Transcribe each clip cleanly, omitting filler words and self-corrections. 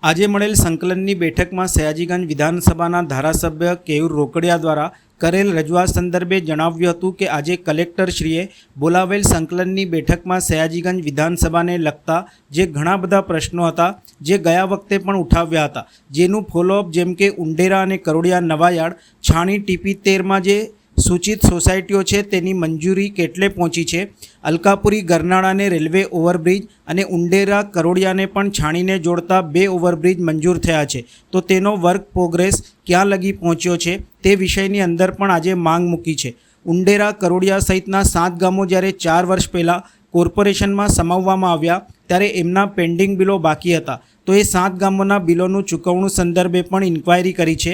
આજે મળેલ સંકલનની બેઠકમાં સયાજીગંજ વિધાનસભાના ધારાસભ્ય કેયુર રોકડિયા દ્વારા કરેલ રજૂઆત સંદર્ભે જણાવ્યું હતું કે આજે કલેક્ટરશ્રીએ બોલાવેલ સંકલનની બેઠકમાં સયાજીગંજ વિધાનસભાને લગતા જે ઘણા બધા પ્રશ્નો હતા જે ગયા વખતે પણ ઉઠાવ્યા હતા, જેનું ફોલોઅપ જેમ કે ઉંડેરા અને કરોડિયા નવાયાર્ડ છાણી ટીપી 13માં જે સૂચિત સોસાયટીઓ છે તેની મંજૂરી કેટલે પહોંચી છે, અલકાપુરી ગરનાળાને રેલવે ઓવરબ્રિજ અને ઉંડેરા કરોડિયાને પણ છાણીને જોડતા 2 ઓવરબ્રિજ મંજૂર થયા છે, તો તેનો વર્ક પ્રોગ્રેસ ક્યાં લગી પહોંચ્યો છે તે વિષયની અંદર પણ આજે માંગ મૂકી છે। ઉંડેરા કરોડિયા સહિતના 7 ગામો જ્યારે 4 વર્ષ પહેલાં કોર્પોરેશનમાં સમાવવામાં આવ્યા ત્યારે એમના પેન્ડિંગ બિલો બાકી હતા, તો એ 7 ગામોના બિલોનું ચૂકવણું સંદર્ભે પણ ઇન્ક્વાયરી કરી છે।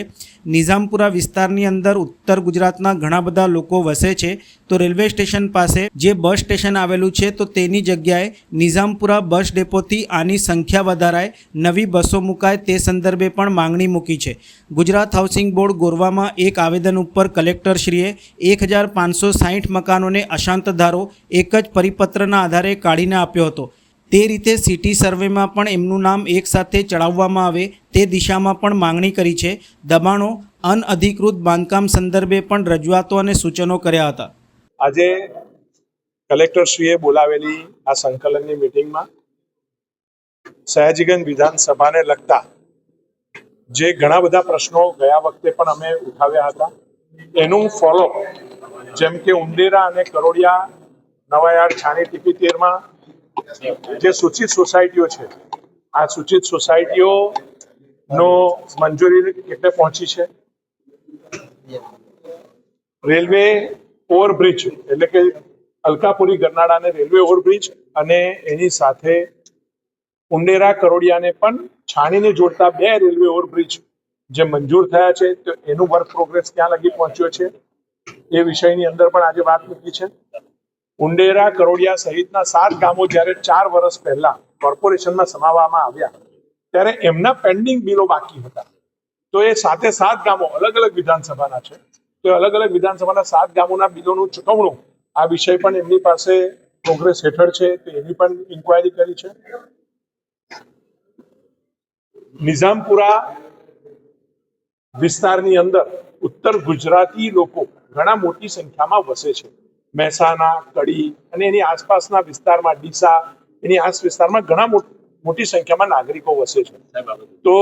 નિઝામપુરા વિસ્તારની અંદર ઉત્તર ગુજરાતના ઘણા બધા લોકો વસે છે, તો રેલવે સ્ટેશન પાસે જે બસ સ્ટેશન આવેલું છે તો તેની જગ્યાએ નિઝામપુરા બસ ડેપોથી આની સંખ્યા વધારાય, નવી બસો મુકાય તે સંદર્ભે પણ માંગણી મૂકી છે। ગુજરાત હાઉસિંગ બોર્ડ ગોરવામાં એક આવેદન ઉપર કલેક્ટરશ્રીએ 1560 મકાનોને અશાંત ધારો એક જ પરિપત્રના આધારે કાઢીને આપ્યો હતો, તે રીતે સિટી સર્વેમાં પણ એમનું નામ એકસાથે ચડાવવામાં આવે તે દિશામાં પણ માંગણી કરી છે। દબાણો, અનઅધિકૃત બાંધકામ સંદર્ભે પણ રજૂઆતો અને સૂચનો કર્યા હતા। આજે કલેક્ટરશ્રીએ બોલાવેલી આ સંકલનની મિટિંગમાં સયાજીગંજ વિધાનસભાને લગતા જે ઘણા બધા પ્રશ્નો ગયા વખતે પણ અમે ઉઠાવ્યા હતા એનું ફોલો, જેમ કે ઉંડેરા અને કરોડિયા નવાયાર્ડ છાણી ટીપી 13માં જે સૂચિત સોસાયટીઓ છે, આ સૂચિત સોસાયટીઓનો મંજૂરી કેટલે પહોંચી છે, રેલવે ઓવરબ્રિજ એટલે કે અલકાપુરી ગરનાળાને રેલવે ઓવરબ્રિજ અને એની સાથે ઉંડેરા કરોડિયાને પણ છાણીને જોડતા 2 રેલવે ઓવરબ્રિજ જે મંજૂર થયા છે તો એનું વર્ક પ્રોગ્રેસ ક્યાં લગી પહોંચ્યો છે એ વિષયની અંદર પણ આજે વાત મૂકી છે। ઉંડેરા કરોડિયા સહિતના 7 ગામો જ્યારે 4 વર્ષ પહેલા કોર્પોરેશનમાં સમાવવામાં આવ્યા ત્યારે એમના પેન્ડિંગ બિલો બાકી હતા, તો એ 7 ગામો અલગ અલગ વિધાનસભાના છે, તો અલગ અલગ વિધાનસભાના 7 ગામોના બિલોનું ચૂકવણું આ વિષય પણ એમની પાસે પ્રોગ્રેસ હેઠળ છે, તો એની પણ ઇન્ક્વાયરી કરી છે। નિઝામપુરા વિસ્તારની અંદર ઉત્તર ગુજરાતી લોકો ઘણા મોટી સંખ્યામાં વસે છે, મહેસાણા, કડી અને એની આસપાસના વિસ્તારમાં, ડીસા એની આસ વિસ્તારમાં ઘણા મોટી સંખ્યામાં નાગરિકો વસે છે, તો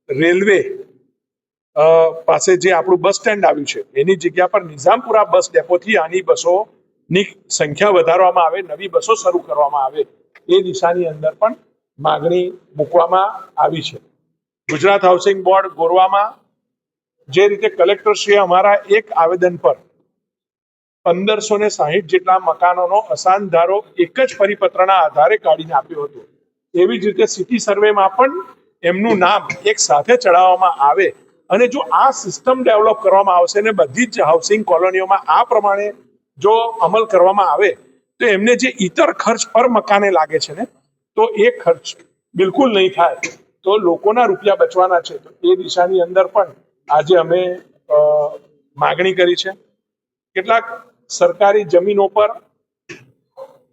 રેલવે પાસે જે આપણું બસ સ્ટેન્ડ આવ્યું છે એની જગ્યા પર નિઝામપુરા બસ ડેપોથી આની બસોની સંખ્યા વધારવામાં આવે, નવી બસો શરૂ કરવામાં આવે એ દિશાની અંદર પણ માગણી મૂકવામાં આવી છે। ગુજરાત હાઉસિંગ બોર્ડ ગોરવામાં જે રીતે કલેક્ટરશ્રીએ અમારા એક આવેદન પર 1560 જેટલા મકાનોનો અશાંત ધારો એક જ પરિપત્રના આધારે કાઢીને આપ્યો હતો, એવી જ રીતે સિટી સર્વેમાં પણ એમનું નામ એક સાથે ચડાવવામાં આવે અને જો આ સિસ્ટમ ડેવલપ કરવામાં આવશે ને બધી જ હાઉસિંગ કોલોનીઓમાં આ પ્રમાણે જો અમલ કરવામાં આવે તો એમને જે ઇતર ખર્ચ પર મકાને લાગે છે ને તો એ ખર્ચ બિલકુલ નહીં થાય, તો લોકોના રૂપિયા બચવાના છે, તો એ દિશાની અંદર પણ આજે અમે માગણી કરી છે। કેટલાક સરકારી જમીનો પર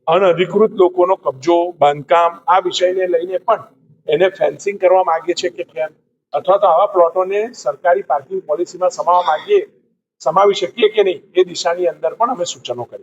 અનઅધિકૃત લોકોનો કબજો, બાંધકામ આ વિષયને લઈને પણ એને ફેન્સિંગ કરવા માંગે છે કે કેમ, અથવા તો આવા પ્લોટોને સરકારી પાર્કિંગ પોલિસીમાં સમાવી શકીએ કે નહીં એ દિશાની અંદર પણ અમે સૂચનો કર્યા।